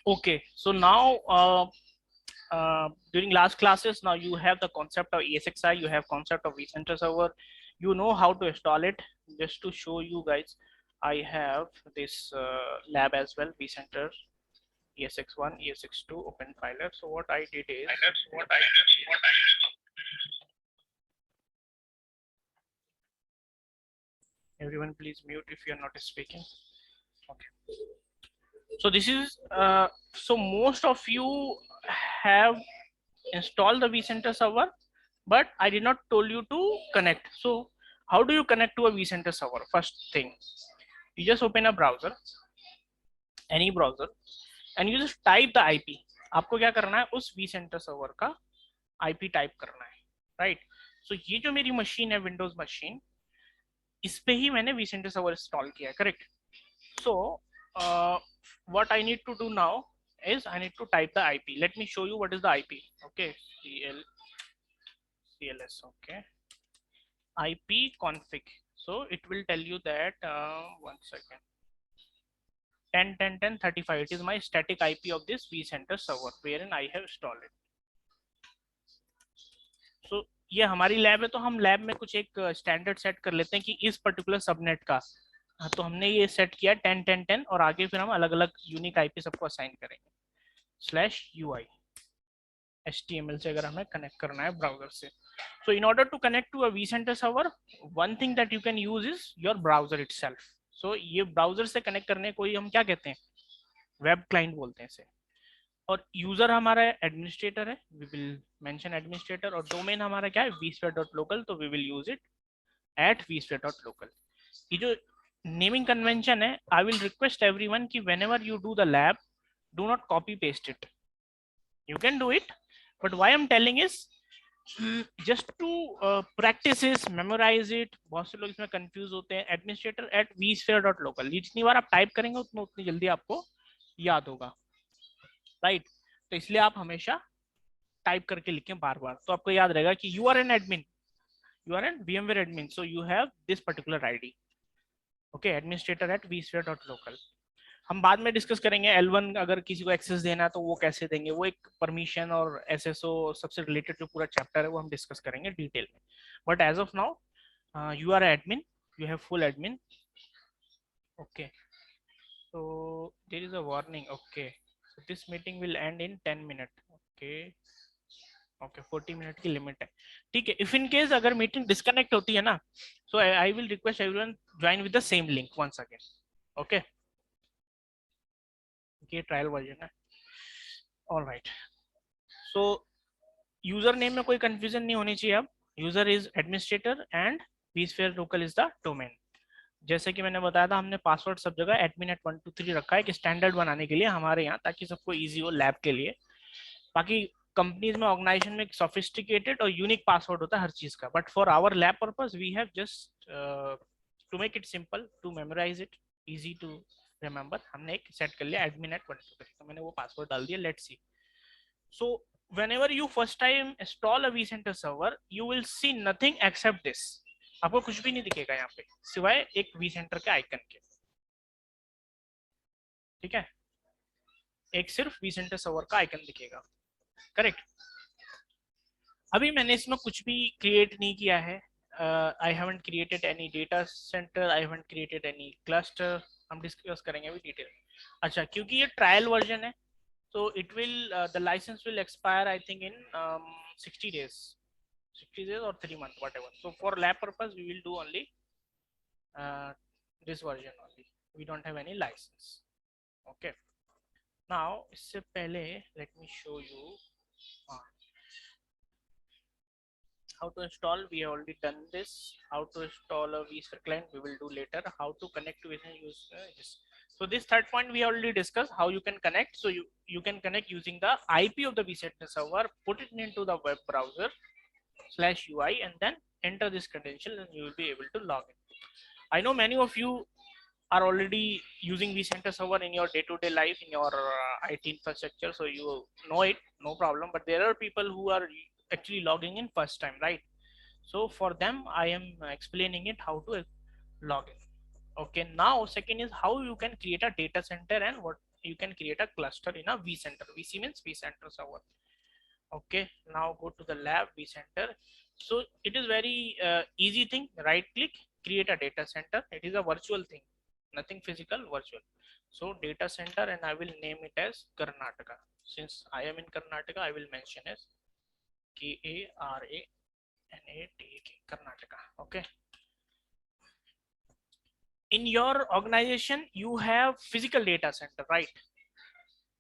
Okay, so now during last classes, now you have the concept of ESXi, you have concept of vCenter server, you know how to install it. Just to show you guys, I have this lab as well, vCenter ESX1, ESX2, open filer. So what I did is, everyone please mute if you are not speaking. Okay. So this is, so most of you have installed the vCenter server, but I did not told you to connect. So how do you connect to a vCenter server? First thing, you just open a browser, any browser, and you just type the IP. आपको क्या करना है, उस vCenter server का IP type करना है, right? सो ये जो मेरी मशीन है, विंडोज मशीन, इस पे ही मैंने vCenter server इंस्टॉल किया है, correct? So what I need to do now is I need to type the IP. Let me show you what is the IP. Okay, CLS. Okay, IP config. So it will tell you that 1 second. 10.10.10.35. It is my static IP of this vCenter server wherein I have installed it. So ये हमारी lab है, तो हम lab में कुछ एक standard set कर लेते हैं कि इस पर्टिकुलर सबनेट का, तो हमने ये सेट किया 10.10.10 और आगे फिर हम अलग अलग यूनिक आईपी सबको असाइन करेंगे /UI HTML से अगर हमें कनेक्ट करना है ब्राउजर से. So in order to connect to a vCenter server, one thing that you can use is your browser itself. So ये ब्राउजर से कनेक्ट करने को ही हम क्या कहते हैं, वेब क्लाइंट बोलते हैं इसे. और यूजर हमारा एडमिनिस्ट्रेटर है, वी विल मेंशन एडमिनिस्ट्रेटर, और डोमेन हमारा क्या है, vsphere.local, तो we will use it at vsphere.local. ये जो नेमिंग कन्वेंशन है, आई विल रिक्वेस्ट एवरीवन कि whenever you do the lab, do not copy paste it. You can do it, but why I'm telling is just to practice is memorize it. बहुत से लोग इसमें confuse होते हैं. Administrator at vsphere.local, ये जितनी बार आप टाइप करेंगे उतनी जल्दी आपको याद होगा, राइट? तो इसलिए आप हमेशा टाइप करके लिखें बार बार, तो आपको याद रहेगा कि you are an admin, you are an VMware admin, so you have this particular ID. Okay, administrator at vsphere.local. हम बाद में डिस्कस करेंगे L1 अगर किसी को एक्सेस देना है तो वो कैसे देंगे, वो एक परमिशन और SSO सबसे रिलेटेड जो पूरा चैप्टर है वो हम डिस्कस करेंगे डिटेल में. But as of now you are admin, you have full admin. Okay, so there is a warning. Okay, so this meeting will end in 10 minutes. Okay, okay 40 minute की limit है, ठीक है. If in case अगर meeting disconnect होती है ना, so I will request everyone join with the same link once again. Okay, ये trial version है. ऑलराइट, सो यूजर नेम में कोई कंफ्यूजन नहीं होनी चाहिए. अब user is administrator and vSphere.local is the domain. जैसे कि मैंने बताया था, हमने पासवर्ड सब जगह admin@123 रखा है कि स्टैंडर्ड बनाने के लिए हमारे यहाँ, ताकि सबको इजी हो लैब के लिए. बाकी कंपनीज में, ऑर्गेनाइजेशन में सोफिस्टिकेटेड और यूनिक पासवर्ड होता है हर चीज का, but for our lab purpose we have just to make it simple, to memorize it, easy to remember, हमने एक सेट कर लिया admin@123, तो मैंने वो पासवर्ड डाल दिया. Let's see. So whenever you first time install a vCenter server, you will see nothing except this. आपको कुछ भी नहीं दिखेगा यहाँ पे सिवाय एक vCenter के आइकन के, ठीक है? एक सिर्फ vCenter server का आइकन दिखेगा, करेक्ट? अभी मैंने इसमें कुछ भी क्रिएट नहीं किया है. I haven't created any data center, I haven't created any cluster. हम डिस्कस करेंगे अभी डिटेल. अच्छा, क्योंकि ये ट्रायल वर्जन है, so it will the license will expire I think in 60 days, 60 days or 3 months, whatever. So for lab purpose we will do only this version only, we don't have any license. Okay, now इससे पहले let me show you how to install. We have already done this. How to install a vSphere client we will do later. How to connect to this. So this third point we already discussed, how you can connect. So you can connect using the IP of the vCenter server, put it into the web browser /UI, and then enter this credential, and you will be able to log in. I know many of you are already using vCenter server in your day-to-day life, in your IT infrastructure, so you know it, no problem. But there are people who are actually logging in first time, right? So for them I am explaining it how to log in. Okay, now second is how you can create a data center and what you can create a cluster in a vCenter. VC means vCenter server. Okay, now go to the lab vCenter. So it is very easy thing. Right click, create a data center. It is a virtual thing, nothing physical, virtual. So data center, and I will name it as Karnataka. Since I am in Karnataka, I will mention as KARANATK, Karnataka. Okay. In your organization, you have physical data center, right?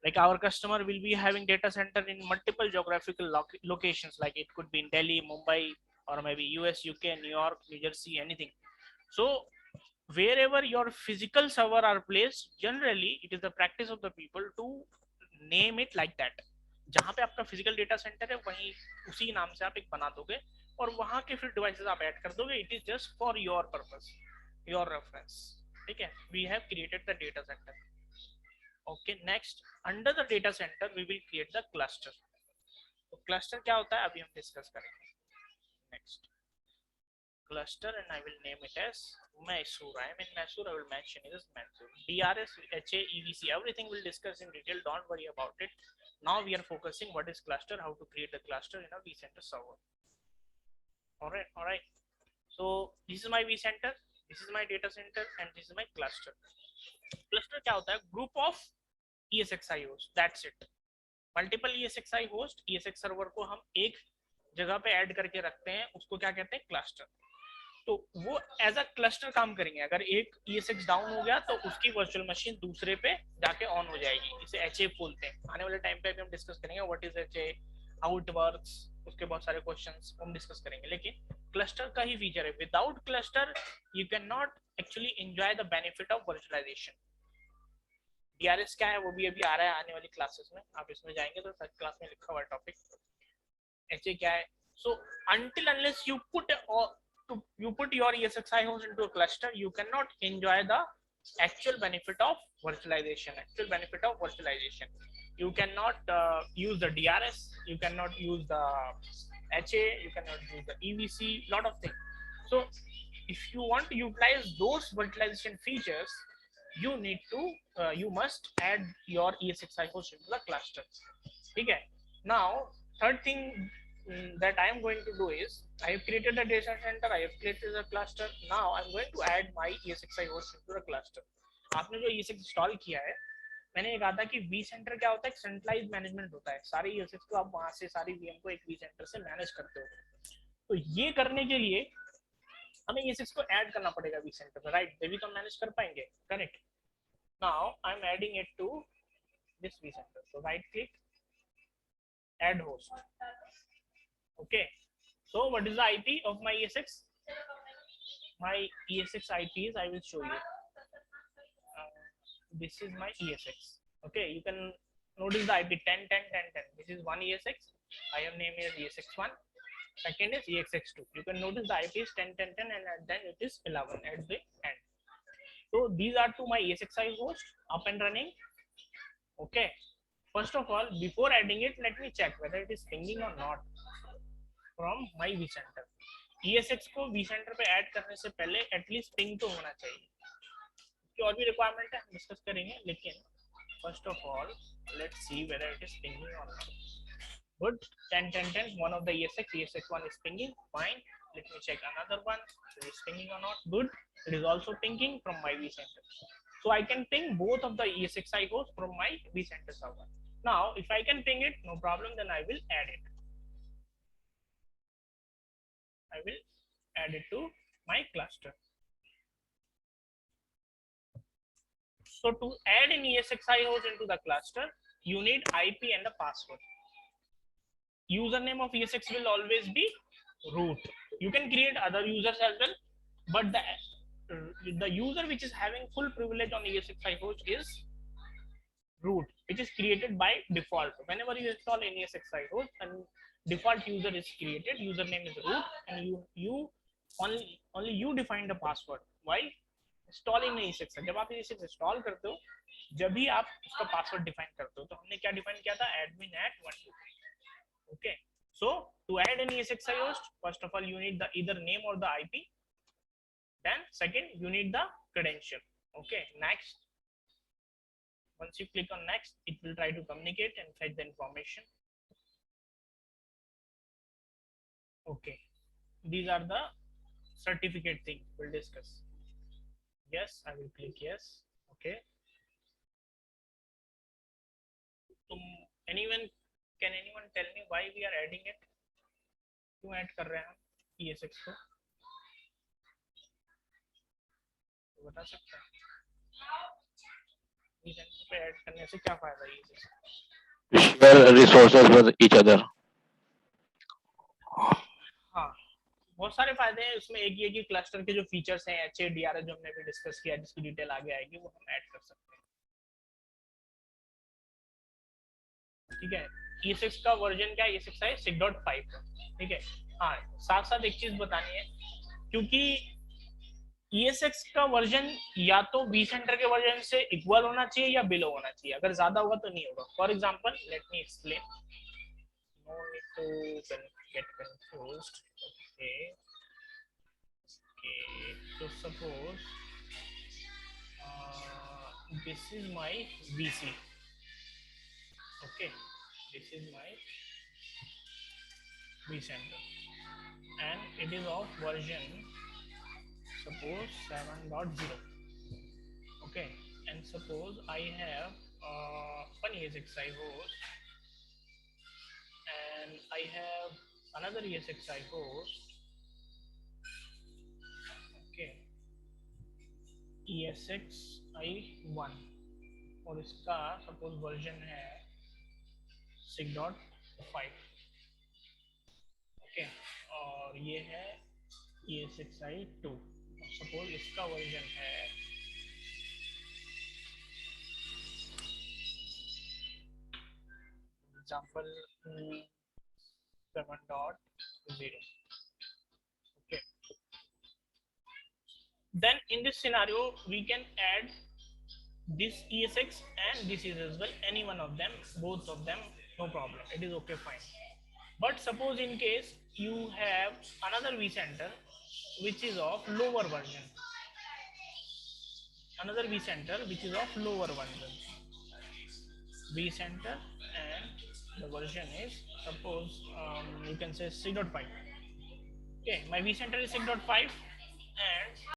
Like our customer will be having data center in multiple geographical locations, like it could be in Delhi, Mumbai, or maybe US, UK, New York, New Jersey, anything. So wherever your physical server are placed, generally it is the practice of the people to name it like that. जहाँ पे आपका physical data centre है वहीं उसी नाम से आप एक बना दोगे और वहां के फिर डिवाइसेस आप ऐड कर दोगे. It is just for your purpose, your reference. ठीक है, we have created the data centre. Okay, next under the data center we will create the cluster. तो cluster क्या होता है अभी हम डिस्कस करेंगे. Next cluster, and I will name it as Mysore. I am in Mysore, I will mention it as Mysore. DRS, HA, EVC, everything we'll discuss in detail, don't worry about it. Now we are focusing what is cluster, how to create the cluster in a vCenter server. All right. So this is my vCenter, this is my data center, and this is my cluster. Cluster क्या होता है? Group of ESXi host, that's it. Multiple ESXi host, ESX server को हम एक जगह पे add करके रखते हैं, उसको क्या कहते हैं? क्लस्टर. तो वो एज अ क्लस्टर काम करेंगे. अगर एक ESX डाउन हो गया तो उसकी वर्चुअल मशीन दूसरे पे जाके ऑन हो जाएगी. इसे HA बोलते हैं. आने वाले टाइम पे भी हम डिस्कस करेंगे what is HA, how it works, उसके बहुत सारे क्वेश्चंस हम डिस्कस करेंगे. लेकिन क्लस्टर का ही फीचर है. Without cluster you can not actually enjoy the benefit of virtualization. DRS क्या है वो भी अभी आ रहा है आने वाली क्लासेस में. आप इसमें जाएंगे तो सच क्लास में लिखा हुआ टॉपिक. HA क्या है? So until unless you put your ESXi host into a cluster, you cannot enjoy the actual benefit of virtualization. You cannot use the DRS, you cannot use the HA, you cannot use the EVC, lot of things. So if you want to utilize those virtualization features, you must add your ESXi host into the cluster. Okay. Now third thing that I am going to do is, I have created a data center, I have created a cluster. Now I'm going to add my ESXi host into the cluster. आपने जो ESX install किया है, मैंने ये कहा था कि vCenter क्या होता है? सेंट्रलाइज मैनेजमेंट होता है. सारे ESX को आप वहां से सारी VM को एक vCenter से मैनेज करते हो. तो ये करने के लिए हमें ESX को ऐड करना पड़ेगा vCenter पे, राइट? तभी तो मैनेज कर पाएंगे, correct? Now I'm adding it to this vCenter. So right click, add host. Okay. So what is the IP of my ESX? My ESX IP is, I will show you. This is my ESX. Okay, you can notice the IP 10, 10, 10, 10. This is one ESX. I have named it ESX1. Second is ESX2. You can notice the IP is 10, 10, 10, and then it is 11 at the end. So these are two my ESXi host up and running. Okay. First of all, before adding it, let me check whether it is pinging or not from my vCenter. ESX को vCenter पे add करने से पहले at least ping तो होना चाहिए. इसकी और भी रिक्वायरमेंट है, हम डिस्कस करेंगे. लेकिन first of all, let's see whether it is pinging or not. Good. 10, 10, 10. One of the ESX1 is pinging. Fine. Let me check another one. It is pinging or not? Good. It is also pinging from my vCenter. So I can ping both of the ESXi hosts from my vCenter server. Now, if I can ping it, no problem, then I will add it. I will add it to my cluster. So to add an ESXi host into the cluster, you need IP and a password. Username of ESX will always be root. You can create other users as well, but the user which is having full privilege on ESXi host is root, which is created by default. Whenever you install any ESXi host, and default user is created, username is root, and you only you define the password while installing ESX. जब आप ESX install करते हो, जब भी आप उसका password define करते हो, तो हमने क्या डिफाइन किया था? admin@123. Okay, so to add an ESXi host, first of all you need the either name or the IP. Then second you need the credential. Okay, next Once you click on next, it will try to communicate and fetch the information. Okay, these are the certificate thing we'll discuss. Yes, I will click yes. Okay. Anyone, can anyone tell me why we are adding it? क्यों add कर रहे हैं हम ESX को? तो बता सकते हैं ESX पे ऐड करने से क्या फायदा है ESX? Share resources with each other. हाँ, बहुत सारे फायदे हैं उसमें। एक ये कि क्लस्टर के जो फीचर्स हैं HADRS जो हमने भी डिस्कस किया, जिसकी डिटेल आगे आएगी, वो हम ऐड कर सकते हैं। ठीक है, ESX का वर्जन क्या है? ESX है 6.5। ठीक है, हाँ, साथ साथ एक चीज बतानी है, क्योंकि ESX का वर्जन या तो vCenter के वर्जन से इक्वल होना चाहिए या बिलो होना चाहिए। अगर ज्यादा होगा तो नहीं होगा। For example, let me explain, no need to get confused. Okay, so suppose this is my VC. Okay, this is my vCenter and it is of version suppose 7.0. Okay, and suppose I have one ESXi host and I have another ESXi host. Okay, ESXi1 और इसका suppose version है 6.5। Okay, और ये है ESXi2 और suppose इसका version है example 7.0। okay, then in this scenario we can add this ESX and this is as well, any one of them, both of them, no problem, it is okay, fine. But suppose in case you have another vCenter which is of lower version, another vCenter which is of lower version, vCenter and the version is suppose you can say 6.5. okay, my vCenter is 6.5 and